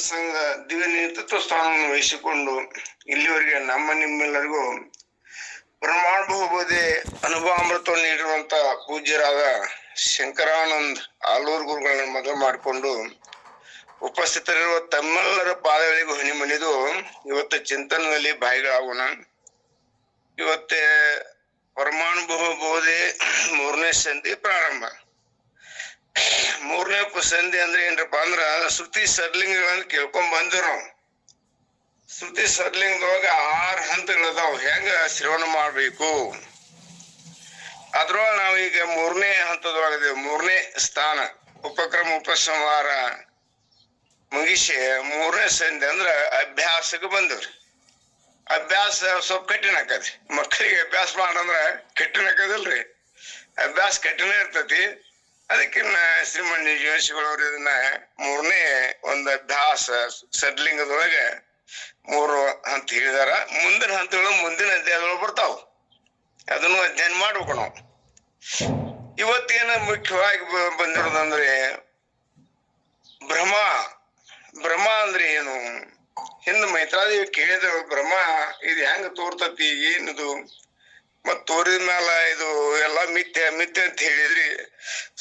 ಸಂಘ ದಿವ್ಯ ನೇತೃತ್ವ ಸ್ಥಾನವನ್ನು ವಹಿಸಿಕೊಂಡು ಇಲ್ಲಿವರೆಗೆ ನಿಮ್ಮೆಲ್ಲರಿಗೂ ಬ್ರಹ್ಮಾಂಡಬಹುಬೋಧಿ ಅನುಭವಾಮೃತವನ್ನು ನೀಡಿರುವಂತ ಪೂಜ್ಯರಾದ ಶಂಕರಾನಂದ್ ಆಲೂರು ಗುರುಗಳನ್ನು ಮೊದಲು ಮಾಡಿಕೊಂಡು ಉಪಸ್ಥಿತರಿರುವ ತಮ್ಮೆಲ್ಲರ ಪಾದಗಳಿಗೂ ಹನಿ ಮನಿದು ಇವತ್ತು ಚಿಂತನದಲ್ಲಿ ಭಾಗಿಗಳಾಗೋಣ. ಇವತ್ತೇ ಪರಮಾನುಭವಬೋಧಿ 3ನೇ ಸಂಧಿ ಪ್ರಾರಂಭ. 3ನೇ ಸಂಧಿ ಅಂದ್ರೆ ಏನ್ರಪ್ಪ ಅಂದ್ರ ಶ್ರುತಿ ಸಡ್ಲಿಂಗಗಳನ್ನ ಕೇಳ್ಕೊಂಡ್ ಬಂದಿವ್ ನಾವು. ಶ್ರುತಿ ಸಡ್ಲಿಂಗದೊಳಗ 6 ಹಂತಗಳದಾವ್, ಹೆಂಗ ಶ್ರವಣ ಮಾಡ್ಬೇಕು. ಅದ್ರೊಳಗ ನಾವೀಗ 3ನೇ ಹಂತದೊಳಗದೇವ್. 3ನೇ ಸ್ಥಾನ ಉಪಕ್ರಮ ಉಪಸಂಹಾರ ಮುಗಿಸಿ 3ನೇ ಸಂಧಿ ಅಂದ್ರ ಅಭ್ಯಾಸಕ್ಕೆ ಬಂದವ್ರಿ. ಅಭ್ಯಾಸ ಸ್ವಲ್ಪ ಕಠಿಣ ಆಕತಿ. ಮಕ್ಕಳಿಗೆ ಅಭ್ಯಾಸ ಮಾಡಂದ್ರ ಕಠಿಣ ಆಕದಿಲ್ರಿ, ಅಭ್ಯಾಸ ಕಠಿಣ ಇರ್ತತಿ. ಅದಕ್ಕಿನ್ನ ಶ್ರೀಮನ್ ಜೋಶಿಗಳವ್ರು ಇದನ್ನ 3ನೇ ಒಂದು ಅಭ್ಯಾಸ ಸಡ್ಲಿಂಗದೊಳಗೆ 3 ಹಂತ ಹೇಳಿದಾರ. ಮುಂದಿನ ಹಂತಗಳು ಮುಂದಿನ ಅಧ್ಯಾಯಗಳು ಬರ್ತಾವ, ಅದನ್ನು ಅಧ್ಯಯನ ಮಾಡ್ಬೇಕು ನಾವು. ಇವತ್ತೇನ ಮುಖ್ಯವಾಗಿ ಬಂದಿರೋದಂದ್ರೆ ಭ್ರಮ. ಭ್ರಮ ಅಂದ್ರೆ ಏನು? ಹಿಂದ ಮೈತ್ರಾದೇವಿ ಕೇಳಿದ್ರು, ಭ್ರಮ ಇದು ಹೆಂಗ ತೋರ್ತತಿ, ಏನಿದು, ಮತ್ ತೋರಿದ ಮ್ಯಾಲ ಇದು ಎಲ್ಲಾ ಮಿಥ್ಯ ಮಿಥ್ಯ ಅಂತ ಹೇಳಿದ್ರಿ,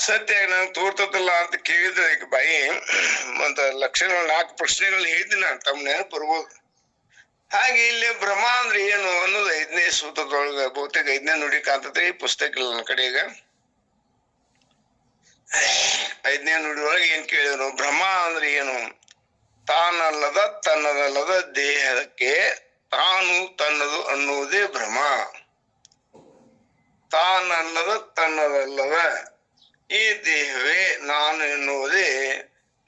ಸತ್ಯ ನಂಗೆ ತೋರ್ತತಿಲ್ಲ ಅಂತ ಕೇಳಿದ್ರೆ ಈಗ ಬಾಯಿ ಮತ್ತ ಲಕ್ಷಣ 4 ಪ್ರಶ್ನೆಗಳನ್ನ ಹೇಳಿದ್ದೀನಿ ನಾನು, ತಮ್ಮ ನೆನಪು ಬರ್ಬೋದು. ಹಾಗೆ ಇಲ್ಲಿ ಭ್ರಮ ಅಂದ್ರೆ ಏನು ಅನ್ನೋದು 5ನೇ ಸೂತ್ರದೊಳಗ ಬಹುತೇಕ 5ನೇ ನುಡಿ ಕಾಂತತೆ. ಈ ಪುಸ್ತಕ ಇಲ್ಲ ನನ್ನ ಕಡೆ. ಈಗ 5ನೇ ನುಡಿ ಒಳಗೆ ಏನ್ ಕೇಳಿದ್ರು, ಭ್ರಮ ಅಂದ್ರೆ ಏನು? ತಾನಲ್ಲದ ತನ್ನದಲ್ಲದ ದೇಹಕ್ಕೆ ತಾನು ತನ್ನದು ಅನ್ನುವುದೇ ಭ್ರಮ. ತಾನಲ್ಲದ ತನ್ನದಲ್ಲದ ಈ ದೇಹವೇ ನಾನು ಎನ್ನುವುದೇ,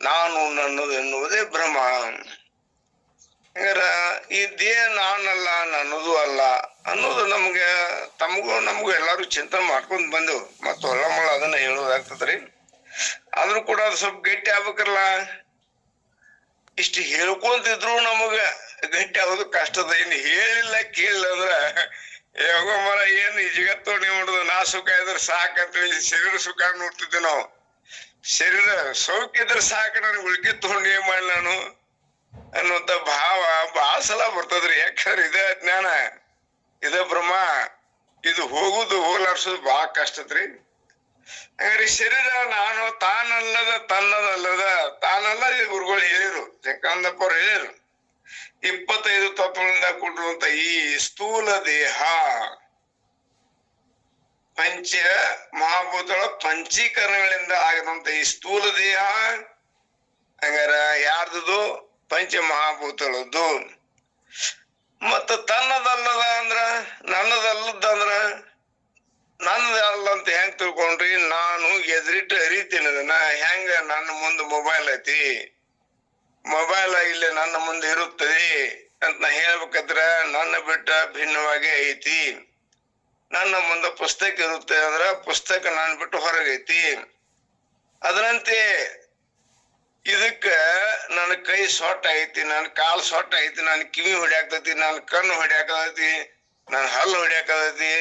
ನಾನು ನನ್ನದು ಎನ್ನುವುದೇ ಭ್ರಮ. ಹಂಗಾರ ಈ ದೇಹ ನಾನಲ್ಲ, ನನ್ನದು ಅಲ್ಲ ಅನ್ನೋದು ನಮ್ಗೆ ನಮಗೂ ಎಲ್ಲಾರು ಚಿಂತನೆ ಮಾಡ್ಕೊಂಡ್ ಬಂದೆವು. ಮತ್ತ ಹೊಳ್ಳಮಳ ಅದನ್ನ ಹೇಳೋದಾಗ್ತದ್ರಿ. ಆದ್ರೂ ಕೂಡ ಅದು ಸ್ವಲ್ಪ ಗಟ್ಟಿ ಆಗ್ಬೇಕಲ್ಲ. ಇಷ್ಟು ಹೇಳ್ಕೊಂತಿದ್ರು ನಮಗ ಗಟ್ಟಿ ಆಗೋದು ಕಷ್ಟದ. ಇನ್ನು ಹೇಳಿಲ್ಲ ಕೇಳಿಲ್ಲ ಅಂದ್ರ ಯಾವಾಗ ಮರ ಏನ್ ಈ ಜಗತ್ತು ನೀವು ನೋಡುದು, ನಾ ಸುಖ ಇದ್ರೆ ಸಾಕಂತೇಳಿ ಶರೀರ ಸುಖ ನೋಡ್ತಿದ್ದೆ ನಾವು. ಶರೀರ ಸೌಖ್ಯ ಇದ್ರೆ ಸಾಕ, ನನಗೆ ಉಳ್ಕೆ ತಗೊಂಡು ಏನ್ ಮಾಡಿ ನಾನು ಅನ್ನುವಂತ ಭಾವ ಬಹಳ ಸಲ ಬರ್ತದ್ರಿ. ಯಾಕಂದ್ರೆ ಇದೇ ಅಜ್ಞಾನ, ಇದೇ ಭ್ರಮ. ಇದು ಹೋಗುದು ಹೋಗ್ಲಾಡ್ಸೋದು ಬಹಳ ಕಷ್ಟತ್ರಿ. ಹಾಗಾದ್ರೆ ಶರೀರ ನಾನು ತಾನಲ್ಲದ ತನ್ನದಲ್ಲದ ತಾನಲ್ಲ. ಇದು ಗುರುಗಳು ಹೇಳಿರು, ಶಂಕರಾನಂದಪ್ಪ ಅವ್ರು ಹೇಳಿರು. 25 ತತ್ವಗಳಿಂದ ಕೊಟ್ಟಿರುವಂತ ಈ ಸ್ಥೂಲ ದೇಹ, ಪಂಚ ಮಹಾಭೂತಗಳ ಪಂಚೀಕರಣಗಳಿಂದ ಆಗಿರುವಂತ ಈ ಸ್ಥೂಲ ದೇಹ, ಹಂಗಾರ ಯಾರ್ದು? ಪಂಚ ಮಹಾಭೂತಗಳದ್ದು. ಮತ್ತ ತನ್ನದಲ್ಲದ ಅಂದ್ರ ನನ್ನದಲ್ಲದಂದ್ರ ನನ್ನದಲ್ಲ ಅಂತ ಹೆಂಗ್ ತಿಳ್ಕೊಂಡ್ರಿ? ನಾನು ಎದುರಿಟ್ಟು ಅರಿತೀನಿ ಅದನ್ನ. ಹೆಂಗ ನನ್ನ ಮುಂದೆ ಮೊಬೈಲ್ ಐತಿ, ಮೊಬೈಲ್ ಇಲ್ಲಿ ನನ್ನ ಮುಂದೆ ಇರುತ್ತದೆ ಅಂತ ನಾ ಹೇಳ್ಬೇಕಾದ್ರ ನನ್ನ ಬಿಟ್ಟ ಭಿನ್ನವಾಗಿ ಐತಿ. ನನ್ನ ಮುಂದೆ ಪುಸ್ತಕ ಇರುತ್ತೆ ಅಂದ್ರ ಪುಸ್ತಕ ನಾನು ಬಿಟ್ಟು ಹೊರಗೈತಿ. ಅದರಂತೆ ಇದಕ್ಕ ನನ್ನ ಕೈ ಸೊಟ್ಟ ಐತಿ, ನನ್ನ ಕಾಲು ಸೊಟ್ಟ ಐತಿ, ನನ್ನ ಕಿವಿ ಹೊಡ್ಯಾಕತೈತಿ, ನನ್ನ ಕಣ್ಣು ಹೊಡ್ಯಾಕತೈತಿ, ನನ್ನ ಹಲ್ಲು ಹೊಡ್ಯಾಕತೈತಿ,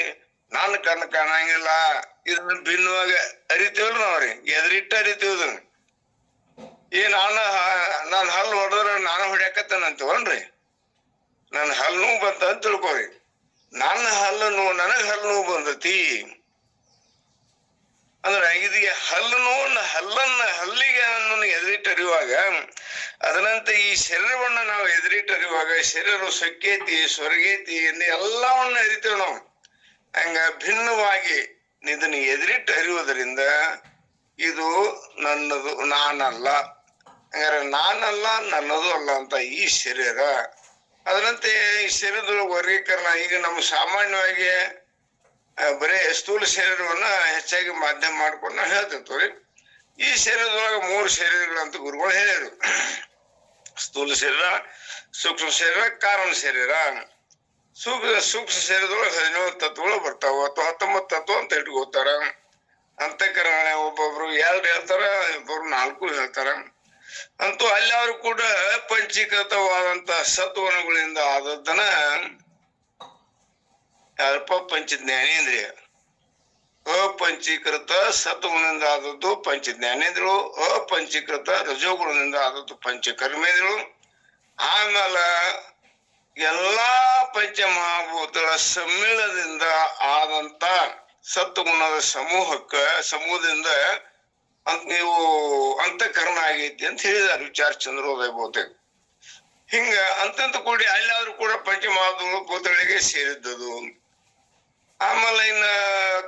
ನನ್ನ ಕಣ್ಣು ಕಾಣಂಗಿಲ್ಲ. ಇದನ್ನ ಭಿನ್ನವಾಗಿ ಅರಿತೀವಲ್ರಿ ನಾವ್ರಿ, ಎದುರಿಟ್ಟು ಅರಿತೀವಿ. ನಾನು ಹಲ್ಲು ಹೊಡೆದ್ರೆ ನಾನು ಹೊಡ್ಯಾಕತ್ತೇನ ಅಂತೀವಲ್ರಿ. ನನ್ನ ಹಲ್ಲು ನೋವು ಬಂತ ಅಂತ ತಿಳ್ಕೊರಿ. ನನ್ನ ಹಲ್ಲು ನೋವು, ನನಗ್ ಹಲ್ಲು ನೋವು ಬಂದತಿ ಅಂದ್ರೆ ಇದು ಹಲ್ಲು ನೋವು ಹಲ್ಲಿಗೆ ನನ್ನ ಎದುರಿಟ್ಟು ಅರಿಯುವಾಗ, ಅದರಂತೆ ಈ ಶರೀರವನ್ನ ನಾವು ಎದುರಿಟ್ಟು ಅರಿಯುವಾಗ ಶರೀರ ಸೊಕ್ಕೇತಿ ಸ್ವರ್ಗೇತಿ ಎಲ್ಲವನ್ನ ಅರಿತೇವೆ ನಾವು. ಹಂಗ ಭಿನ್ನವಾಗಿ ಇದನ್ನ ಎದುರಿಟ್ಟು ಅರಿಯುವುದರಿಂದ ಇದು ನನ್ನದು, ನಾನಲ್ಲ. ಹಂಗಾರೆ ನಾನಲ್ಲ, ನನ್ನದು ಅಲ್ಲ ಅಂತ ಈ ಶರೀರ. ಅದರಂತೆ ಈ ಶರೀರದೊಳಗೆ ವರ್ಗೀಕರಣ. ಈಗ ನಮ್ಮ ಸಾಮಾನ್ಯವಾಗಿ ಬರೇ ಸ್ಥೂಲ ಶರೀರವನ್ನ ಹೆಚ್ಚಾಗಿ ಮಾಧ್ಯಮ ಮಾಡ್ಕೊಂಡು ನಾವು ಹೇಳ್ತಿರ್ತೀವಿ. ಈ ಶರೀರದೊಳಗೆ 3 ಶರೀರಗಳಂತ ಗುರುಗಳು ಹೇಳಿರು. ಸ್ಥೂಲ ಶರೀರ, ಸೂಕ್ಷ್ಮ ಶರೀರ, ಕಾರಣ ಶರೀರ. ಸೂಕ್ಷ್ಮ ಶರೀರದೊಳಗೆ 17 ತತ್ವಗಳು ಬರ್ತಾವ, ಅಥವಾ 19 ತತ್ವ ಅಂತ ಇಟ್ಕೋತಾರ. ಅಂತಃಕರಣ ಒಬ್ಬೊಬ್ರು 2 ಹೇಳ್ತಾರ, ಒಬ್ಬೊಬ್ರು 4 ಹೇಳ್ತಾರ. ಅಂತೂ ಅಲ್ಲಾದ್ರು ಕೂಡ ಪಂಚೀಕೃತವಾದಂತ ಸತ್ವಗುಣಗಳಿಂದ ಆದದ್ದನ್ನ ಯಾರಪ್ಪ? ಪಂಚ ಜ್ಞಾನೇಂದ್ರಿಯ. ಅಪಂಚೀಕೃತ ಸತ್ವಗುಣದಿಂದ ಆದದ್ದು ಪಂಚ ಜ್ಞಾನೇಂದ್ರಗಳು, ಅಪಂಚೀಕೃತ ರಜೋಗುಣದಿಂದ ಆದದ್ದು ಪಂಚ ಕರ್ಮೇಂದ್ರಗಳು. ಆಮೇಲೆ ಎಲ್ಲಾ ಪಂಚಮಹಾಭೂತಗಳ ಸಮ್ಮಿಳನದಿಂದ ಆದಂತ ಸತ್ವಗುಣದ ಸಮೂಹದಿಂದ ನೀವು ಅಂತಃಕರಣ ಆಗೈತಿ ಅಂತ ಹೇಳಿದಾರೆ ವಿಚಾರ ಚಂದ್ರೋದಯ ಬಹುತೇಕ. ಹಿಂಗ ಅಂತಂತ ಕೂಡಿ ಅಲ್ಲಾದ್ರೂ ಕೂಡ ಪಂಚಮಹಾಭೂತಗಳಿಗೆ ಸೇರಿದ್ದದು. ಆಮೇಲೆ ಇನ್ನ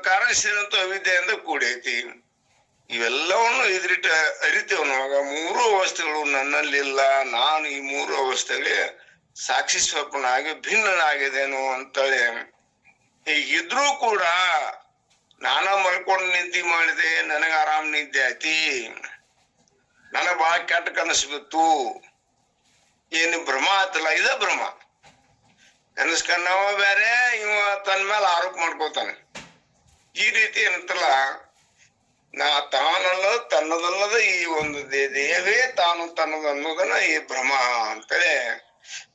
ಕಾರಣ ಸೇರಂತ ಅವಿದ್ಯೆಯಿಂದ ಕೂಡೈತಿ. ಇವೆಲ್ಲವನ್ನು ಎದುರಿಟ್ಟ ಅರಿತೇವ್ ನಾವಾಗ. ಮೂರು ಅವಸ್ಥೆಗಳು ನನ್ನಲ್ಲಿಲ್ಲ, ನಾನು ಈ ಮೂರು ಅವಸ್ಥೆಗೆ ಸಾಕ್ಷಿ ಸ್ವಪ್ನಾಗಿ ಭಿನ್ನನಾಗಿದ್ದೇನು ಅಂತೇಳಿ ಹೀಗಿದ್ರೂ ಕೂಡ ನಾನ ಮಲ್ಕೊಂಡು ನಿದ್ದೆ ಮಾಡಿದೆ, ನನಗ ಆರಾಮ್ ನಿದ್ದೆ ಐತಿ, ನನಗ ಬಹಳ ಕೆಟ್ಟ ಕನಸು ಬಿತ್ತು, ಏನು ಭ್ರಮ ಆತಲ್ಲ, ಇದ ಭ್ರಮ. ಕನಸ್ಕನ್ನವ ಬೇರೆ, ಇವ ತನ್ನ ಮೇಲೆ ಆರೋಪ ಮಾಡ್ಕೋತಾನೆ. ಈ ರೀತಿ ಏನಂತಲ್ಲ, ತಾನಲ್ಲ ತನ್ನದಲ್ಲದ ಈ ಒಂದು ದೇಹವೇ ತಾನು ತನ್ನದು ಅನ್ನೋದನ್ನ ಈ ಭ್ರಮ ಅಂತೇಳಿ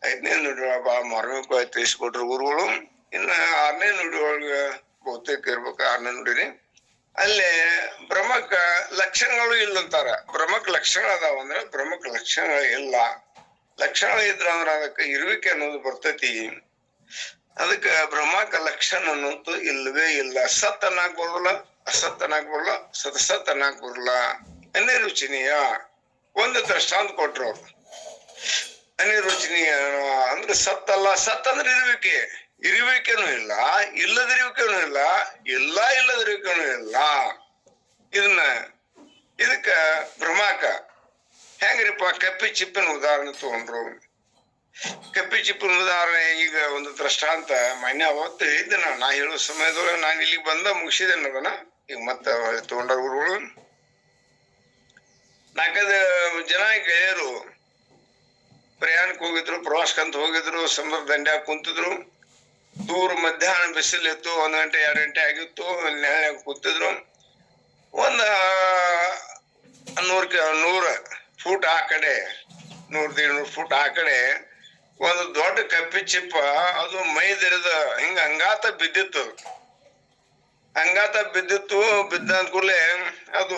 5ನೇ ನುಡಿಯೊಳಗ ಬಹಳ ಮಾರ್ಮಿಕವಾಗಿ ತಿಳಿಸ್ಕೊಟ್ರು ಗುರುಗಳು. ಇನ್ನ 6ನೇ ನುಡಿಯೊಳಗ ಬಹುತೇಕ ಇರ್ಬೇಕು, 6ನೇ ನುಡಿನಿ. ಅಲ್ಲೇ ಭ್ರಮಕ್ಕ ಲಕ್ಷಣಗಳು ಇಲ್ಲ ಅಂತಾರ. ಭ್ರಮಕ್ ಲಕ್ಷಣ ಅದಾವ ಅಂದ್ರೆ ಭ್ರಮಕ್ ಲಕ್ಷಣಗಳು ಇಲ್ಲ. ಲಕ್ಷಣ ಇದ್ರ ಅಂದ್ರ ಅದಕ್ಕೆ ಇರುವಿಕೆ ಅನ್ನೋದು ಬರ್ತೈತಿ. ಅದಕ್ಕ ಭ್ರಮಕ ಲಕ್ಷಣ ಅನ್ನೋದು ಇಲ್ಲವೇ ಇಲ್ಲ. ಸತ್ ಅನ್ನಕ್ ಬರೋಲ್ಲ, ಅಸತ್ ಅನ್ನಕ್ ಬರಲ್ಲ, ಸತ್ ಅನ್ನಕ್ ಬರಲ್ಲ. ಅನಿರುಚನೀಯ ಒಂದು ದೃಷ್ಟಾಂತ ಕೊಟ್ರು ಅವ್ರು. ಅನಿರುಚನೀಯ ಅಂದ್ರೆ ಸತ್ ಅಲ್ಲ. ಸತ್ ಅಂದ್ರೆ ಇರುವಿಕೆನೂ ಇಲ್ಲ, ಇಲ್ಲದಿರುವಿಕೆನೂ ಇಲ್ಲ, ಇಲ್ಲದಿರುವಿಕೆನೂ ಇಲ್ಲ. ಇದಕ್ಕ ಭ್ರಮಕ ಹೆಂಗ್ರಿಪ್ಪ? ಕಪ್ಪಿ ಚಿಪ್ಪಿನ ಉದಾಹರಣೆ ತಗೊಂಡ್ರು. ಕಪ್ಪಿ ಚಿಪ್ಪಿನ ಉದಾಹರಣೆ ಈಗ ಒಂದು ದೃಷ್ಟಾಂತ ಮೊನ್ನೆ ಅವತ್ತು ಹೇಳಿದ್ದೆ. ನಾ ಹೇಳೋ ಸಮಯದೊಳಗೆ ನಾನು ಇಲ್ಲಿಗೆ ಬಂದ ಮುಗಿಸಿದೆ ಅದನ್ನ. ಈಗ ಮತ್ತೆ ತಗೊಂಡ ಗುರುಗಳು 4 ಜನ ಗೆಳೆಯರು ಪ್ರಯಾಣಕ್ಕೆ ಹೋಗಿದ್ರು, ಪ್ರವಾಸಕ್ಕಂತ ಹೋಗಿದ್ರು. ಸಮುದ್ರ ದಂಡ್ಯಾಗ ಕುಂತಿದ್ರು. ದೂರ ಮಧ್ಯಾಹ್ನ ಬಿಸಿಲಿತ್ತು, 1 ಗಂಟೆ 2 ಗಂಟೆ ಆಗಿತ್ತು. ನೆರಳಾಗ ಕೂತಿದ್ರು. ಒಂದ 100 ಫೂಟ್ ಆ ಕಡೆ, 100-200 ಫೂಟ್ ಆ ಕಡೆ ಒಂದು ದೊಡ್ಡ ಕಪ್ಪಿ ಚಿಪ್ಪ, ಅದು ಮೈದೆರೆದ ಹಿಂಗ ಅಂಗಾತ ಬಿದ್ದಿತ್ತು. ಬಿದ್ದ ಅಂದ್ಕೂಡ್ಲೆ ಅದು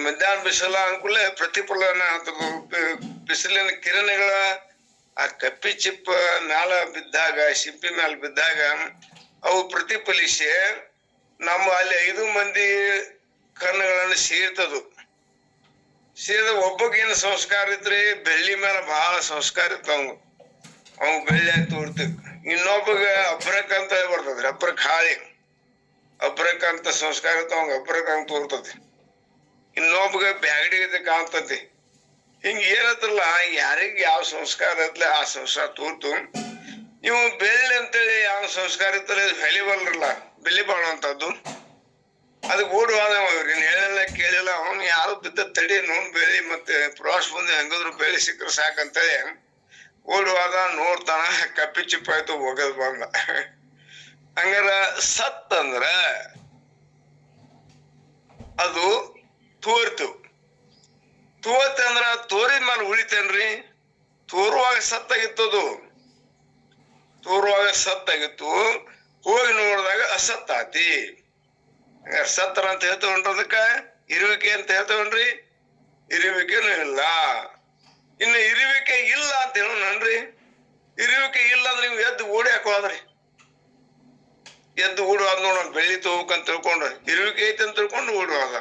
ಮಧ್ಯಾಹ್ನ ಬಿಸಿಲ ಅಂದ್ಕೂಡ್ಲೆ ಪ್ರತಿಫಲನ ಬಿಸಿಲಿನ ಕಿರಣಗಳ ಆ ಕಪ್ಪಿ ಚಿಪ್ಪ ಮ್ಯಾಲ ಬಿದ್ದಾಗ, ಶಿಂಪಿ ಮ್ಯಾಲ ಬಿದ್ದಾಗ ಅವು ಪ್ರತಿಫಲಿಸಿ ನಮ್ಮ ಅಲ್ಲಿ 5 ಮಂದಿ ಕಣ್ಣುಗಳನ್ನು ಸೇರ್ತದು. ಸೇರಿದ ಒಬ್ಬಗೇನು ಸಂಸ್ಕಾರ ಇದ್ರಿ, ಬೆಳ್ಳಿ ಮೇಲೆ ಬಹಳ ಸಂಸ್ಕಾರ ಇತ್ತು. ಅವ್ ಬೆಳ್ಳಿ ಆಗಿ ತೋರ್ತಿ. ಇನ್ನೊಬ್ಬಗ ಅಬ್ರಕ್ ಅಂತ ಬರ್ತದ್ರಿ, ಅಬ್ರಕ್ ಹಾಳಿ, ಅಬ್ರಕ್ ಅಂತ ಸಂಸ್ಕಾರ ಇತ್ತು. ಅವಂಗ ಅಬ್ರಕ್ ಅಂತ ತೋರ್ತತಿ. ಇನ್ನೊಬ್ಬಗ ಬ್ಯಾಗಡಿ ಕಾಣ್ತತಿ. ಹಿಂಗ ಏನತ್ತಲ್ಲ, ಯಾರಿಗ ಯಾವ ಸಂಸ್ಕಾರ ಇರ್ಲಿ ಆ ಸಂಸ್ಕಾರ ತೋರ್ತು. ಇವು ಬೆಳ್ಳಿ ಅಂತೇಳಿ ಯಾವ ಸಂಸ್ಕಾರ ಇರ್ತಲ್ಲ, ಬೆಲೆ ಬಾಳುವಂತದ್ದು. ಅದಕ್ಕೆ ಓಡುವಾದ ಹೇಳಿಲ್ಲ ಕೇಳಿಲ್ಲ, ಅವನು ಯಾರು ಬಿದ್ದ ತಡಿ ನೋಡ್ ಬೆಳಿ, ಮತ್ತೆ ಪ್ರವಾಸ ಬಂದು ಹೆಂಗದ್ರು ಬೆಳಿ ಸಿಕ್ಕರೆ ಸಾಕಂತೇಳಿ ಓಡುವಾದ. ನೋಡ್ತಾನ ಕಪ್ಪಿ ಚಿಪ್ಪಾಯ್ತು, ಹೋಗದ್ ಬಂದ. ಹಂಗಾರ ಸತ್ ಅಂದ್ರ ಅದು ತೋರ್ತು. ತೋರ್ತಂದ್ರ ತೋರಿದ ಮೇಲೆ ಉಳಿತೇನ್ರಿ? ತೋರುವಾಗ ಸತ್ತಾಗಿತ್ತದು, ಹೋಗಿ ನೋಡಿದಾಗ ಅಸತ್ತಾತಿ. ಸತ್ತರ ಅಂತ ಹೇಳ್ತಕೊಂಡ್ರದಕ್ಕ ಇರುವಿಕೆ ಅಂತ ಹೇಳ್ತಕೊಂಡ್ರಿ, ಇರುವಿಕೆನೂ ಇಲ್ಲ. ಇನ್ನು ಇರುವಿಕೆ ಇಲ್ಲ ಅಂತ ಹೇಳೋಣನ್ರಿ. ಇರುವಿಕೆ ಇಲ್ಲ ಅಂದ್ರೆ ನೀವು ಎದ್ದು ಓಡಿ ಹಾಕೋದ್ರಿ, ಎದ್ದು ಓಡುವಾದ ನೋಡ. ಬೆಳ್ಳಿ ತಗೋಬೇಕಂತ ತಿಳ್ಕೊಂಡ್ರಿ, ಇರುವಿಕೆ ಐತಿ ಅಂತ ತಿಳ್ಕೊಂಡು ಓಡುವಾದ.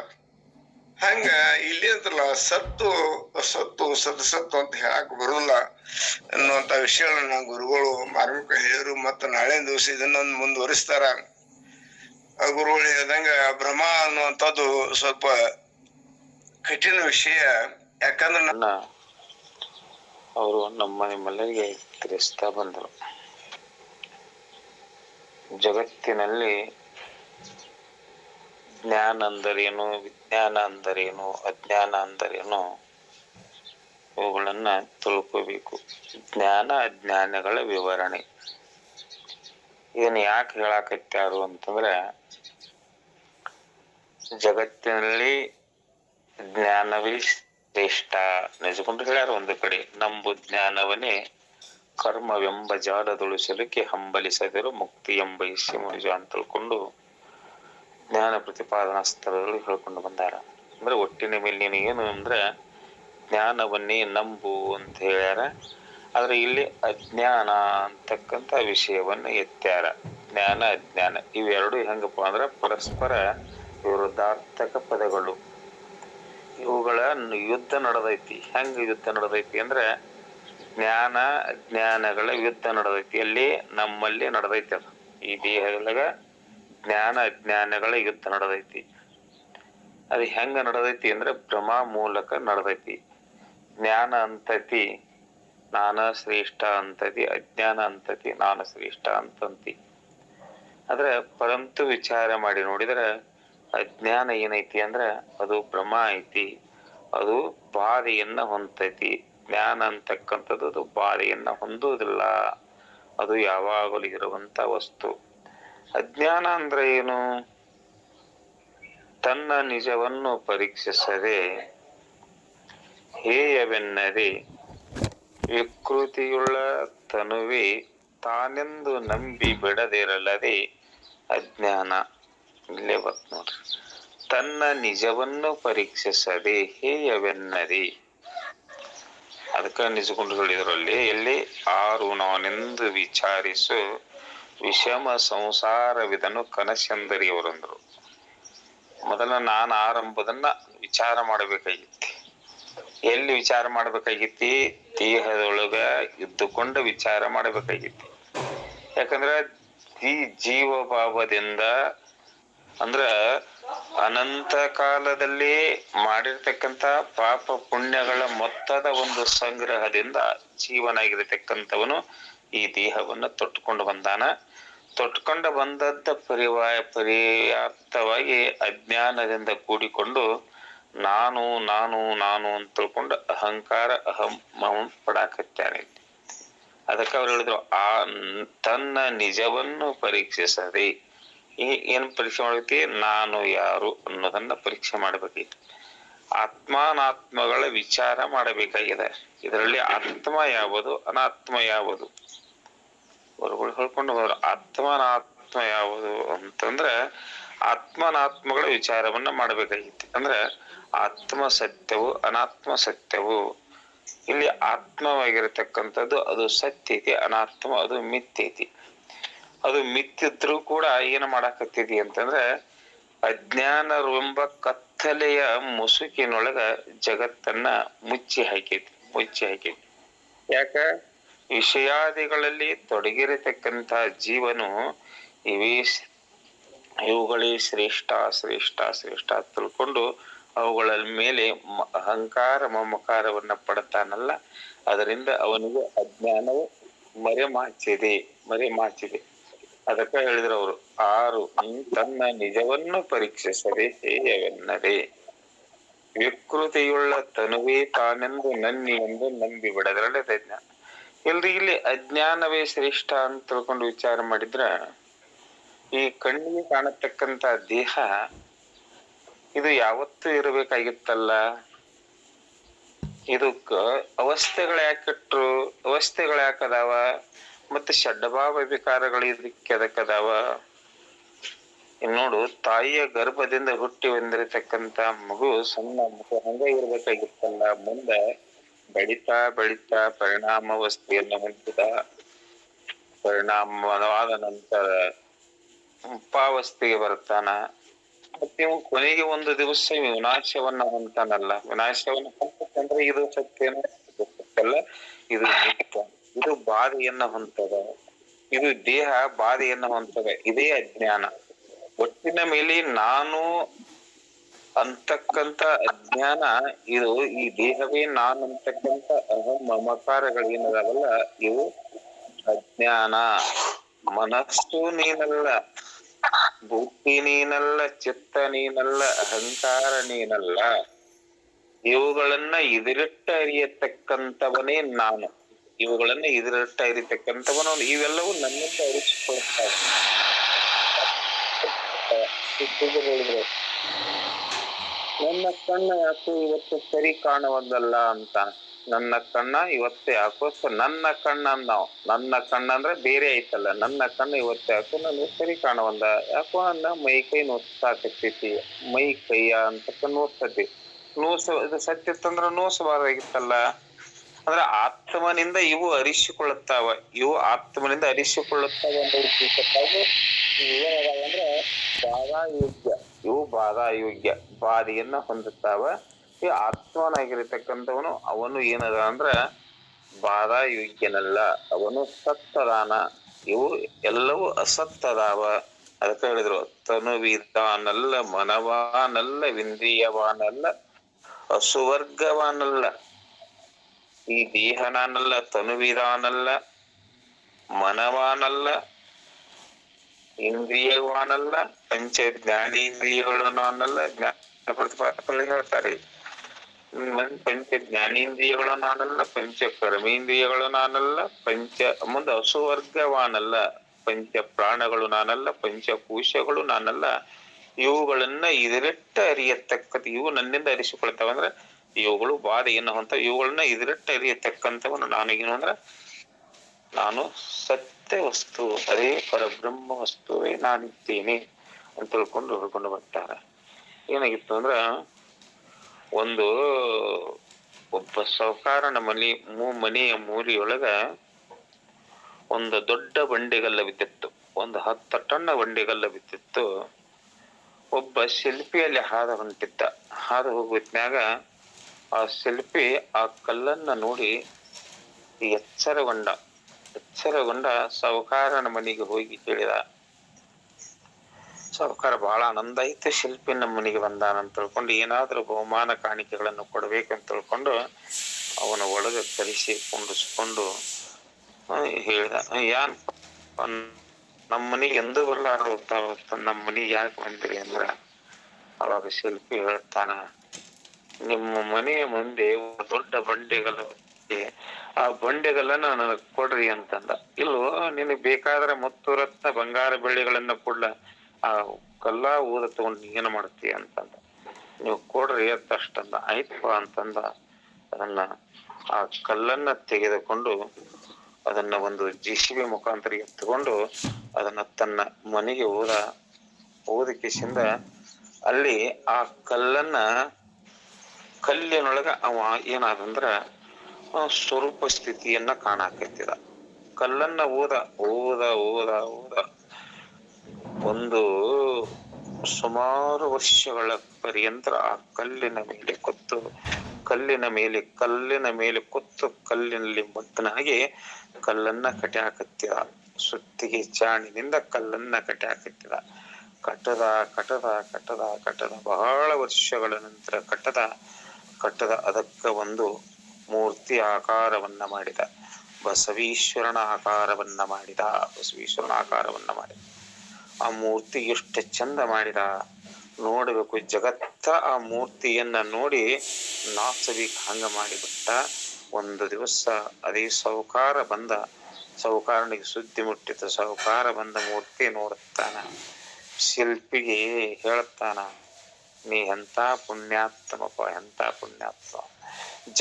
ಹಂಗ ಇಲ್ಲಿ ಅಂತಲ್ಲ, ಸತ್ತು ಅಂತ ಹೇಳಕ್ ಬರೋಲ್ಲ ಅನ್ನುವಂತ ವಿಷಯಗಳನ್ನ ಗುರುಗಳು ಮಾರ್ಮಿಕ ಹೇಳಿದ್ರು. ಮತ್ತ ನಾಳೆ ದಿವಸ ಇದನ್ನೊಂದು ಮುಂದುವರಿಸ್ತಾರ. ಗುರುಗಳು ಹೇಳ್ದಂಗ ಭ್ರಮ ಅನ್ನುವಂಥದ್ದು ಸ್ವಲ್ಪ ಕಠಿಣ ವಿಷಯ. ಯಾಕಂದ್ರೆ ಅವರು ನಿಮ್ಮೆಲ್ಲರಿಗೆ ತಿಳಿಸ್ತಾ ಬಂದರು. ಜಗತ್ತಿನಲ್ಲಿ ಜ್ಞಾನ ಅಂದರೇನು, ವಿಜ್ಞಾನ ಅಂದರೇನು, ಅಜ್ಞಾನ ಅಂದರೇನು, ಇವುಗಳನ್ನ ತಿಳ್ಕೋಬೇಕು. ಜ್ಞಾನ ಅಜ್ಞಾನಗಳ ವಿವರಣೆ. ಇದನ್ನ ಯಾಕೆ ಹೇಳಾಕತ್ಯಾರು ಅಂತಂದ್ರೆ, ಜಗತ್ತಿನಲ್ಲಿ ಜ್ಞಾನವೇ ಶ್ರೇಷ್ಠ ನೆನೆಸ್ಕೊಂಡು ಹೇಳ್ಯಾರ. ಒಂದು ಕಡೆ ನಂಬು ಜ್ಞಾನವನ್ನೇ ಕರ್ಮವೆಂಬ ಜಾಡದೊಳು ಸಿಲುಕಿ ಹಂಬಲಿಸದಿರು ಮುಕ್ತಿ ಎಂಬ ಇಸಿ ಮುನಿಜ ಅಂತ ತಿಳ್ಕೊಂಡು ಜ್ಞಾನ ಪ್ರತಿಪಾದನಾ ಸ್ಥಳಗಳು ಹೇಳ್ಕೊಂಡು ಬಂದಾರ. ಅಂದ್ರೆ ಒಟ್ಟಿನ ಮೇಲೆ ನೀನು ಏನು ಅಂದ್ರೆ ಜ್ಞಾನವನ್ನೇ ನಂಬು ಅಂತ ಹೇಳ್ಯಾರ. ಆದ್ರೆ ಇಲ್ಲಿ ಅಜ್ಞಾನ ಅಂತಕ್ಕಂಥ ವಿಷಯವನ್ನ ಎತ್ತ್ಯಾರ. ಜ್ಞಾನ ಅಜ್ಞಾನ ಇವೆರಡು ಹೆಂಗಪ್ಪ ಅಂದ್ರೆ ಪರಸ್ಪರ ವಿರುದ್ಧಾರ್ಥಕ ಪದಗಳು. ಇವುಗಳ ಯುದ್ಧ ನಡೆದೈತಿ. ಹೆಂಗ ಯುದ್ಧ ನಡೆದೈತಿ ಅಂದ್ರೆ ಜ್ಞಾನ ಅಜ್ಞಾನಗಳ ಯುದ್ಧ ನಡೆದೈತಿ. ಅಲ್ಲಿ ನಮ್ಮಲ್ಲಿ ನಡೆದೈತಿ. ಅದು ಈ ದೇಹದೊಳಗ ಜ್ಞಾನ ಅಜ್ಞಾನಗಳ ಯುದ್ಧ ನಡೆದೈತಿ. ಅದು ಹೆಂಗ ನಡೆದೈತಿ ಅಂದ್ರೆ ಭ್ರಮ ಮೂಲಕ ನಡೆದೈತಿ. ಜ್ಞಾನ ಅಂತತಿ ನಾನ ಶ್ರೇಷ್ಠ ಅಂತತಿ, ಅಜ್ಞಾನ ಅಂತತಿ ನಾನು ಶ್ರೇಷ್ಠ ಅಂತಂತಿ. ಆದ್ರೆ ಪರಂತು ವಿಚಾರ ಮಾಡಿ ನೋಡಿದ್ರೆ ಅಜ್ಞಾನ ಏನೈತಿ ಅಂದ್ರೆ ಅದು ಭ್ರಮ ಐತಿ, ಅದು ಬಾಧೆಯನ್ನ ಹೊಂದೈತಿ. ಜ್ಞಾನ ಅಂತಕ್ಕಂಥದ್ದು ಅದು ಬಾಧೆಯನ್ನ ಹೊಂದುವುದಿಲ್ಲ, ಅದು ಯಾವಾಗಲೂ ಇರುವಂತ ವಸ್ತು. ಅಜ್ಞಾನ ಅಂದ್ರೆ ಏನು? ತನ್ನ ನಿಜವನ್ನು ಪರೀಕ್ಷಿಸದೆ ಹೇಯವೆನ್ನದೆ ವಿಕೃತಿಯುಳ್ಳ ತನುವೆ ತಾನೆಂದು ನಂಬಿ ಬಿಡದಿರಲದೆ ಅಜ್ಞಾನ. ಇಲ್ಲೇ ಬತ್ ನೋಡ್ರಿ, ತನ್ನ ನಿಜವನ್ನು ಪರೀಕ್ಷಿಸದೆ ಹೇಯವೆನ್ನದೆ. ಅದಕ್ಕ ನಿಜಕೊಂಡು ಹೇಳಿದ್ರಲ್ಲಿ ಎಲ್ಲಿ ಆರು ನಾನೆಂದು ವಿಚಾರಿಸು ವಿಷಮ ಸಂಸಾರವಿದನು ಕನಸೆಂದರಿಯವರಂದ್ರು. ಮೊದಲ ನಾನು ಆರಂಭದನ್ನ ವಿಚಾರ ಮಾಡಬೇಕಾಗಿತ್ತು. ಎಲ್ಲಿ ವಿಚಾರ ಮಾಡ್ಬೇಕಾಗಿತ್ತಿ? ದೇಹದೊಳಗ ಇದ್ದುಕೊಂಡು ವಿಚಾರ ಮಾಡಬೇಕಾಗಿತ್ತು. ಯಾಕಂದ್ರ ಈ ಜೀವ ಭಾವದಿಂದ ಅಂದ್ರ ಅನಂತ ಕಾಲದಲ್ಲಿ ಮಾಡಿರ್ತಕ್ಕಂಥ ಪಾಪ ಪುಣ್ಯಗಳ ಮೊತ್ತದ ಒಂದು ಸಂಗ್ರಹದಿಂದ ಜೀವನಾಗಿರತಕ್ಕಂಥವನು ಈ ದೇಹವನ್ನು ತೊಟ್ಟುಕೊಂಡು ಬಂದಾನ. ತೊಟ್ಕೊಂಡ ಬಂದದ್ದ ಪರ್ಯಾಪ್ತವಾಗಿ ಅಜ್ಞಾನದಿಂದ ಕೂಡಿಕೊಂಡು ನಾನು ನಾನು ನಾನು ಅಂತ ತಿಳ್ಕೊಂಡು ಅಹಂಕಾರ ಅಹಂ ಪಡಾಕತ್ಯಾನೆ. ಅದಕ್ಕೆ ಅವ್ರು ಹೇಳಿದ್ರು ತನ್ನ ನಿಜವನ್ನು ಪರೀಕ್ಷಿಸದೆ. ಏನ್ ಪರೀಕ್ಷೆ ಮಾಡಬೇಕು? ನಾನು ಯಾರು ಅನ್ನೋದನ್ನ ಪರೀಕ್ಷೆ ಮಾಡಬೇಕೈತಿ. ಆತ್ಮಾನಾತ್ಮಗಳ ವಿಚಾರ ಮಾಡಬೇಕಾಗಿದೆ. ಇದರಲ್ಲಿ ಆತ್ಮ ಯಾವುದು ಅನಾತ್ಮ ಯಾವುದು ಹೊರಗಳು ಹೇಳ್ಕೊಂಡು ಹೋದ್ರು. ಆತ್ಮನಾತ್ಮ ಯಾವುದು ಅಂತಂದ್ರೆ ಆತ್ಮನಾತ್ಮಗಳ ವಿಚಾರವನ್ನ ಮಾಡಬೇಕಾಗಿತ್ತು. ಅಂದ್ರೆ ಆತ್ಮ ಸತ್ಯವು ಅನಾತ್ಮ ಸತ್ಯವು. ಇಲ್ಲಿ ಆತ್ಮವಾಗಿರತಕ್ಕಂಥದ್ದು ಅದು ಸತ್ಯ ಐತಿ, ಅನಾತ್ಮ ಅದು ಮಿಥ್ಯೈತಿ. ಅದು ಮಿಥ್ಯಿದ್ರು ಕೂಡ ಏನು ಮಾಡಾಕತ್ತಿದಿ ಅಂತಂದ್ರೆ ಅಜ್ಞಾನವೆಂಬ ಕತ್ತಲೆಯ ಮುಸುಕಿನೊಳಗ ಜಗತ್ತನ್ನ ಮುಚ್ಚಿ ಹಾಕೈತಿ. ಯಾಕ? ವಿಷಯಾದಿಗಳಲ್ಲಿ ತೊಡಗಿರತಕ್ಕಂತ ಜೀವನು ಇವುಗಳೇ ಶ್ರೇಷ್ಠ ಶ್ರೇಷ್ಠ ಶ್ರೇಷ್ಠ ತಿಳ್ಕೊಂಡು ಅವುಗಳ ಮೇಲೆ ಅಹಂಕಾರ ಮಮಕಾರವನ್ನ ಪಡ್ತಾನಲ್ಲ, ಅದರಿಂದ ಅವನಿಗೆ ಅಜ್ಞಾನವು ಮರೆಮಾಚಿದೆ. ಅದಕ್ಕ ಹೇಳಿದ್ರು ಅವರು ಆರು ತನ್ನ ನಿಜವನ್ನು ಪರೀಕ್ಷಿಸದೆ ಹೇಯವೆನ್ನದೆ ವಿಕೃತಿಯುಳ್ಳ ತನುವೇ ತಾನೆಂದು ನನ್ನಿ ಎಂದು ನಂಬಿ ಬಿಡದ್ರಲ್ಲೇ ಅಜ್ಞಾನ. ಇಲ್ರಿ ಇಲ್ಲಿ ಅಜ್ಞಾನವೇ ಶ್ರೇಷ್ಠ ಅಂತ ತಿಳ್ಕೊಂಡು ವಿಚಾರ ಮಾಡಿದ್ರ ಈ ಕಣ್ಣಿಗೆ ಕಾಣತಕ್ಕಂತ ದೇಹ ಇದು ಯಾವತ್ತೂ ಇರಬೇಕಾಗಿತ್ತಲ್ಲ. ಇದಕ್ಕ ಅವಸ್ಥೆಗಳು ಯಾಕಿಟ್ರು? ಅವಸ್ಥೆಗಳು ಯಾಕದಾವ? ಮತ್ತೆ ಷಡ್ಭಾವ ವಿಕಾರಗಳು ಇದಕ್ಕೆ ಅದಕ್ಕದಾವ. ನೋಡು, ತಾಯಿಯ ಗರ್ಭದಿಂದ ಹುಟ್ಟಿ ಬಂದಿರತಕ್ಕಂತ ಮಗು ಸಣ್ಣ ಮಗು ಹಂಗ ಇರ್ಬೇಕಾಗಿತ್ತಲ್ಲ. ಮುಂದೆ ಬೆಳಿತಾ ಬೆಳಿತಾ ಪರಿಣಾಮಾವಸ್ಥೆಯನ್ನು ಹೊಂದಿದ ಪರಿಣಾಮವಾದ ನಂತರ ಉಪಾವಸ್ಥೆಗೆ ಬರ್ತಾನ. ಮತ್ತೆ ಕೊನೆಗೆ ಒಂದು ದಿವಸ ವಿನಾಶವನ್ನ ಹೊಂತಾನಲ್ಲ. ವಿನಾಶವನ್ನ ಹೊಂತಂದ್ರೆ ಇದು ಸತ್ಯನ ಸತ್ಯಲ್ಲ, ಇದು ನಿತ್ಯ. ಇದು ಬಾಧೆಯನ್ನ ಹೊಂತದ. ಇದು ದೇಹ ಬಾಧೆಯನ್ನ ಹೊಂತದ. ಇದೇ ಅಜ್ಞಾನ. ಒಟ್ಟಿನ ಮೇಲೆ ನಾನು ಅಂತಕ್ಕಂತ ಅಜ್ಞಾನ ಇದು. ಈ ದೇಹವೇ ನಾನು ಅಂತಕ್ಕಂತ ಅಹಂ ಮಮಕಾರಗಳೇನದಾವಲ್ಲ, ಇವು ಅಜ್ಞಾನ. ಮನಸ್ಸು ನೀನಲ್ಲ, ಬುದ್ಧಿ ನೀನಲ್ಲ, ಚಿತ್ತ ನೀನಲ್ಲ, ಅಹಂಕಾರ ನೀನಲ್ಲ. ಇವುಗಳನ್ನ ಇದಿರಿಟ್ಟ ಅರಿಯತಕ್ಕಂಥವನೇ ನಾನು. ಇವುಗಳನ್ನ ಇದಿರಿಟ್ಟ ಅರಿತಕ್ಕಂಥವನು. ಇವೆಲ್ಲವೂ ನನ್ನಿಂದ ಅರಿಸಿಕೊಳ್ತಾರೆ. ನನ್ನ ಕಣ್ಣ ಯಾಕೋ ಇವತ್ತು ಸರಿ ಕಾಣುವುದಲ್ಲ ಅಂತ. ನನ್ನ ಕಣ್ಣ ಇವತ್ತೇ ಹಾಕು. ನನ್ನ ಕಣ್ಣ ನಾವು ನನ್ನ ಕಣ್ಣ ಅಂದ್ರೆ ಬೇರೆ ಐತಲ್ಲ, ನನ್ನ ಕಣ್ಣ ಇವತ್ತೇ ಹಾಕು ನನಗೆ ಸರಿ ಕಾಣವಲ್ಲ. ಯಾಕೋ ನನ್ನ ಮೈ ಕೈ ನೋಡ್ಸಾಕತ್ತೈತಿ, ಮೈ ಕೈಯ ಅಂತ ನೋಡ್ತತಿ. ಇದು ಸತ್ಯ ಇತ್ತಂದ್ರ ನೋಸಬಾರ್ದಾಗಿತ್ತಲ್ಲ. ಅಂದ್ರೆ ಆತ್ಮನಿಂದ ಇವು ಅರಿಸಿಕೊಳ್ಳುತ್ತಾವ, ಇವು ಆತ್ಮನಿಂದ ಅರಿಸಿಕೊಳ್ಳುತ್ತಾವ ಅಂದ್ರೆ ಬಾಧಾಯೋಗ್ಯ, ಇವು ಬಾಧಾಯೋಗ್ಯ, ಬಾಧೆಯನ್ನ ಹೊಂದುತ್ತಾವ. ಈ ಆತ್ಮನಾಗಿರತಕ್ಕಂಥವನು ಅವನು ಏನದ ಅಂದ್ರ ಬಾಧಾಯೋಗ್ಯನಲ್ಲ, ಅವನು ಸತ್ತದಾನ. ಇವು ಎಲ್ಲವೂ ಅಸತ್ತದಾವ. ಅದಕ್ಕೆ ಹೇಳಿದ್ರು, ತನುವಿದಾನಲ್ಲ, ಮನವಾನಲ್ಲ, ಇಂದ್ರಿಯವಾನಲ್ಲ, ಅಸುವರ್ಗವಾನಲ್ಲ. ಈ ದೇಹ ನಾನಲ್ಲ, ತನುವಿದಾನಲ್ಲ, ಮನವಾನಲ್ಲ, ಇಂದ್ರಿಯವಾನಲ್ಲ, ಪಂಚ ಜ್ಞಾನೇಂದ್ರಿಯಗಳು ನಾನಲ್ಲ. ಜ್ಞಾನ ಹೇಳ್ತಾರೆ, ಪಂಚ ಜ್ಞಾನೇಂದ್ರಿಯಗಳು ನಾನಲ್ಲ, ಪಂಚ ಕರ್ಮೇಂದ್ರಿಯಗಳು ನಾನಲ್ಲ, ಪಂಚ ಮುಂದೆ ಅಸುವರ್ಗವಾನಲ್ಲ, ಪಂಚ ಪ್ರಾಣಗಳು ನಾನಲ್ಲ, ಪಂಚಕೋಶಗಳು ನಾನಲ್ಲ. ಇವುಗಳನ್ನ ಇದರೆಟ್ಟ ಅರಿಯತಕ್ಕಂಥ, ಇವು ನನ್ನಿಂದ ಅರಿಸಿಕೊಳ್ತಾವ ಅಂದ್ರೆ ಇವುಗಳು ಬಾಧೆಯನ್ನು ಹೊಂತ. ಇವುಗಳನ್ನ ಇದರೆಟ್ಟ ಅರಿಯತಕ್ಕಂಥವನು ನಾನೇನು ಅಂದ್ರ ನಾನು ಸತ್ಯ ವಸ್ತು, ಅದೇ ಪರಬ್ರಹ್ಮ ವಸ್ತುವೇ ನಾನಿದ್ದೇನೆ ಅಂತ ಹೇಳ್ಕೊಂಡು ಬರ್ತಾರೆ. ಏನಾಗಿತ್ತು ಅಂದ್ರ, ಒಬ್ಬ ಸಾಹುಕಾರನ ಮನೆಯ ಮೂಲೆಯೊಳಗ ಒಂದು ದೊಡ್ಡ ಬಂಡೆಗಲ್ಲ ಬಿದ್ದಿತ್ತು, ಒಂದು 10 ಟನ್ ಬಂಡೆಗಲ್ಲ ಬಿದ್ದಿತ್ತು. ಒಬ್ಬ ಶಿಲ್ಪಿಯಲ್ಲಿ ಹಾದು ಹೊಂಟಿದ್ದ. ಹಾದು ಹೋಗುವತ್ನ್ಯಾಗ ಆ ಶಿಲ್ಪಿ ಆ ಕಲ್ಲನ್ನ ನೋಡಿ ಎಚ್ಚರಗೊಂಡ ಸಾಹುಕಾರನ ಮನೆಗೆ ಹೋಗಿ ಕೇಳಿದ. ಸಾಹುಕಾರ ಬಹಳ ಆನಂದ ಆಯ್ತು, ಶಿಲ್ಪಿ ನಮ್ಮ ಮನೆಗೆ ಬಂದಾನಂತ ತಿಳ್ಕೊಂಡು ಏನಾದ್ರೂ ಬಹುಮಾನ ಕಾಣಿಕೆಗಳನ್ನು ಕೊಡ್ಬೇಕಂತ ತಿಳ್ಕೊಂಡು ಅವನ ಒಳಗ ಕರೆಸಿ ಕುಂಡಿಸ್ಕೊಂಡು ಹೇಳಿದ, ಯಾನ್ ನಮ್ಮ ಮನೆಗೆ ಎಂದೂ ಬರ್ಲಾರ ನಮ್ಮ ಮನೆಗೆ ಯಾಕೆ ಬಂದ್ರಿ ಅಂದ್ರ, ಅವಾಗ ಶಿಲ್ಪಿ ಹೇಳ್ತಾನ, ನಿಮ್ಮ ಮನೆಯ ಮುಂದೆ ದೊಡ್ಡ ಬಂಡೆಗಲ್ಲ, ಆ ಬಂಡೆಗಲ್ಲನ್ನ ನನಗ್ ಕೊಡ್ರಿ ಅಂತಂದ. ಇಲ್ಲೋ, ನಿನಗ್ ಬೇಕಾದ್ರೆ ಮುತ್ತು ರತ್ನ ಬಂಗಾರ ಬೆಳ್ಳಿಗಳನ್ನ ಕೊಡ್ಲ, ಆ ಕಲ್ಲ ಊದ ತಗೊಂಡು ಏನ್ ಮಾಡ್ತೀಯ ಅಂತಂದ. ನೀವು ಕೊಡ್ರಿ ಅಷ್ಟಂದ. ಆಯ್ತಪ್ಪ ಅಂತಂದ. ಅದನ್ನ ಆ ಕಲ್ಲನ್ನ ತೆಗೆದುಕೊಂಡು ಅದನ್ನ ಒಂದು JCB ಮುಖಾಂತರ ಎತ್ತುಕೊಂಡು ಅದನ್ನ ತನ್ನ ಮನೆಗೆ ಓದಕಿಸಿಂದ ಅಲ್ಲಿ ಆ ಕಲ್ಲಿನೊಳಗ ಅವ ಏನಾದಂದ್ರ ಸ್ವರೂಪ ಸ್ಥಿತಿಯನ್ನ ಕಾಣಾಕತ್ತಿದ. ಕಲ್ಲನ್ನ ಓದ ಒಂದು ಸುಮಾರು ವರ್ಷಗಳ ಪರ್ಯಂತ ಆ ಕಲ್ಲಿನ ಮೇಲೆ ಕೊತ್ತು ಕಲ್ಲಿನಲ್ಲಿ ಮಗ್ನಾಗಿ ಕಲ್ಲನ್ನ ಕಟ್ಯಾಕತ್ತಿದ. ಸುತ್ತಿಗೆ ಚಾಣಿನಿಂದ ಕಲ್ಲನ್ನ ಕಟ್ಯಾಕತ್ತಿದ. ಕಟ್ಟದ ಬಹಳ ವರ್ಷಗಳ ನಂತರ ಕಟ್ಟದ ಅದಕ್ಕ ಒಂದು ಮೂರ್ತಿ ಆಕಾರವನ್ನ ಮಾಡಿದ. ಬಸವೀಶ್ವರನ ಆಕಾರವನ್ನ ಮಾಡಿದ. ಆ ಮೂರ್ತಿ ಎಷ್ಟು ಚಂದ ಮಾಡಿದ ನೋಡಬೇಕು. ಜಗತ್ತ ಆ ಮೂರ್ತಿಯನ್ನ ನೋಡಿ ನಾಚಬೇಕು, ಹಂಗ ಮಾಡಿಬಿಟ್ಟ. ಒಂದು ದಿವಸ ಅದೇ ಸಾಹುಕಾರನಿಗೆ ಸುದ್ದಿ ಮುಟ್ಟಿತ. ಸಾಹುಕಾರ ಬಂದ ಮೂರ್ತಿ ನೋಡುತ್ತಾನ. ಶಿಲ್ಪಿಗೆ ಹೇಳ್ತಾನ, ನೀ ಎಂತ ಪುಣ್ಯಾತ್ಮಪ್ಪ, ಎಂತ ಪುಣ್ಯಾತ್ಮ,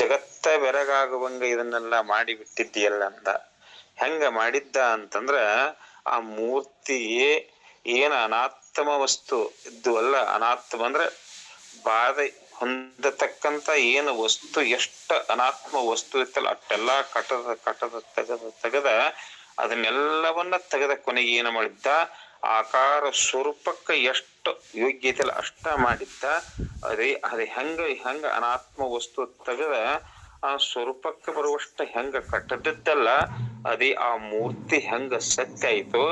ಜಗತ್ತ ಬೆರಗಾಗುವಂಗ ಇದನ್ನೆಲ್ಲ ಮಾಡಿ ಬಿಟ್ಟಿದ್ದೀಯಲ್ಲ ಅಂದ. ಹೆಂಗ ಮಾಡಿದ್ದ ಅಂತಂದ್ರ, ಆ ಮೂರ್ತಿಯೇ ಏನ ಅನಾತ್ಮ ವಸ್ತು ಇದ್ದು ಅಲ್ಲ. ಅನಾತ್ಮ ಅಂದ್ರೆ ಬಾಧೆ ಹೊಂದತಕ್ಕಂತ ಏನು ವಸ್ತು, ಎಷ್ಟು ಅನಾತ್ಮ ವಸ್ತು ಇತ್ತಲ್ಲ ಅಷ್ಟೆಲ್ಲ ತೆಗೆದ ಅದನ್ನೆಲ್ಲವನ್ನ ತೆಗೆದ ಕೊನೆಗೆ ಏನ ಮಾಡಿದ್ದ, ಆಕಾರ ಸ್ವರೂಪಕ್ಕ ಎಷ್ಟು ಯೋಗ್ಯತೆ ಇಲ್ಲ ಅಷ್ಟ ಮಾಡಿದ್ದ. ಅದೇ ಹೆಂಗ ಅನಾತ್ಮ ವಸ್ತು ತೆಗೆದ ಆ ಸ್ವರೂಪಕ್ಕೆ ಬರುವಷ್ಟ ಹೆಂಗ ಕಟ್ಟದಿದ್ದಲ್ಲ, ಅದೇ ಆ ಮೂರ್ತಿ ಹೆಂಗ ಸತ್ಯ ಆಯ್ತು.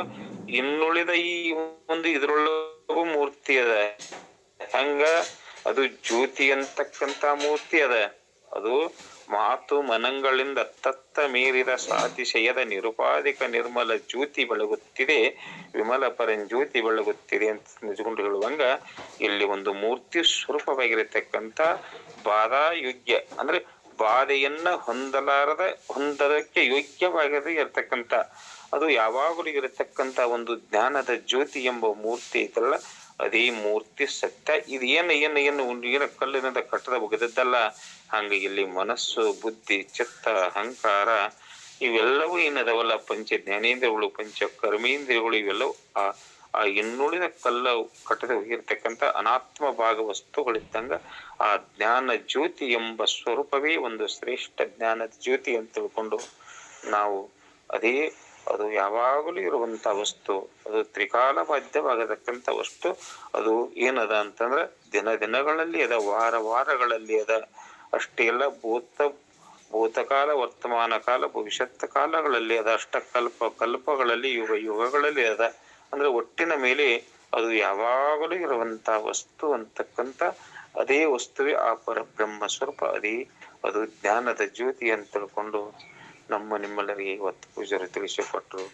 ಇನ್ನುಳಿದ ಈ ಒಂದು ಇದ್ರೊಳಗೂ ಮೂರ್ತಿ ಅದ. ಹೆಂಗ ಅದು ಜ್ಯೋತಿ ಅಂತಕ್ಕಂತ ಮೂರ್ತಿ ಅದ. ಅದು ಮಾತು ಮನಗಳಿಂದ ತತ್ತ ಮೀರಿದ ಸಾತಿಶಯದ ನಿರುಪಾಧಿಕ ನಿರ್ಮಲ ಜ್ಯೋತಿ ಬೆಳಗುತ್ತಿದೆ, ವಿಮಲ ಪರಂಜ್ಯೋತಿ ಬೆಳಗುತ್ತಿದೆ ಅಂತ ನಿಜಕೊಂಡು ಹೇಳುವಂಗ, ಇಲ್ಲಿ ಒಂದು ಮೂರ್ತಿ ಸ್ವರೂಪವಾಗಿರತಕ್ಕಂತ ಬಾಧಾಯೋಗ್ಯ ಅಂದ್ರೆ ಬಾಧೆಯನ್ನ ಹೊಂದದಕ್ಕೆ ಯೋಗ್ಯವಾಗದೆ ಇರತಕ್ಕಂತ, ಅದು ಯಾವಾಗಲೂ ಇರತಕ್ಕಂತ ಒಂದು ಜ್ಞಾನದ ಜ್ಯೋತಿ ಎಂಬ ಮೂರ್ತಿ ಐತಲ್ಲ, ಅದೇ ಮೂರ್ತಿ ಸತ್ಯ. ಇದು ಏನು ಕಲ್ಲಿನಿಂದ ಕಟ್ಟದ ಒಗೆದದ್ದಲ್ಲ. ಹಂಗ ಇಲ್ಲಿ ಮನಸ್ಸು, ಬುದ್ಧಿ, ಚಿತ್ತ, ಅಹಂಕಾರ ಇವೆಲ್ಲವೂ ಏನದವಲ್ಲ, ಪಂಚ ಜ್ಞಾನೇಂದ್ರಿಯಗಳು, ಪಂಚ ಕರ್ಮೇಂದ್ರಿಯಗಳು, ಇವೆಲ್ಲವೂ ಆ ಇನ್ನುಳಿದ ಕಟ್ಟದ ಹೋಗಿರ್ತಕ್ಕಂಥ ಅನಾತ್ಮ ಭಾಗ ವಸ್ತುಗಳಿದ್ದಂಗ ಆ ಜ್ಞಾನ ಜ್ಯೋತಿ ಎಂಬ ಸ್ವರೂಪವೇ ಒಂದು ಶ್ರೇಷ್ಠ ಜ್ಞಾನದ ಜ್ಯೋತಿ ಅಂತ ತಿಳ್ಕೊಂಡು ನಾವು ಅದು ಯಾವಾಗಲೂ ಇರುವಂತ ವಸ್ತು, ಅದು ತ್ರಿಕಾಲ ಬಾಧ್ಯವಾಗತಕ್ಕಂಥ ವಸ್ತು. ಅದು ಏನದ ಅಂತಂದ್ರೆ ದಿನಗಳಲ್ಲಿ ಅದ, ವಾರಗಳಲ್ಲಿ ಅದ. ಅಷ್ಟೇ ಎಲ್ಲ ಭೂತಕಾಲ, ವರ್ತಮಾನ ಕಾಲ, ಭವಿಷ್ಯತ್ ಕಾಲಗಳಲ್ಲಿ ಅದ. ಕಲ್ಪಗಳಲ್ಲಿ, ಯುಗಗಳಲ್ಲಿ ಅದ. ಅಂದ್ರೆ ಒಟ್ಟಿನ ಮೇಲೆ ಅದು ಯಾವಾಗಲೂ ಇರುವಂತ ವಸ್ತು ಅಂತಕ್ಕಂಥ ಅದೇ ವಸ್ತುವೇ ಆ ಪರಬ್ರಹ್ಮ ಸ್ವರೂಪ. ಅದು ಜ್ಞಾನದ ಜ್ಯೋತಿ ಅಂತ ತಿಳ್ಕೊಂಡು ನಿಮ್ಮೆಲ್ಲರಿಗೆ ಇವತ್ತು ಪೂಜಾರಿ ತಿಳಿಸಿಕೊಟ್ರು.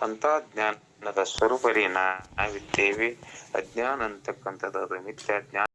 ಅಂತ ಜ್ಞಾನದ ಸ್ವರೂಪರಿ ನಾವಿದ್ದೇವೆ. ಅಜ್ಞಾನ ಅಂತಕ್ಕಂಥದ್ದು ಅದು ಮಿಥ್ಯಾ ಜ್ಞಾನ.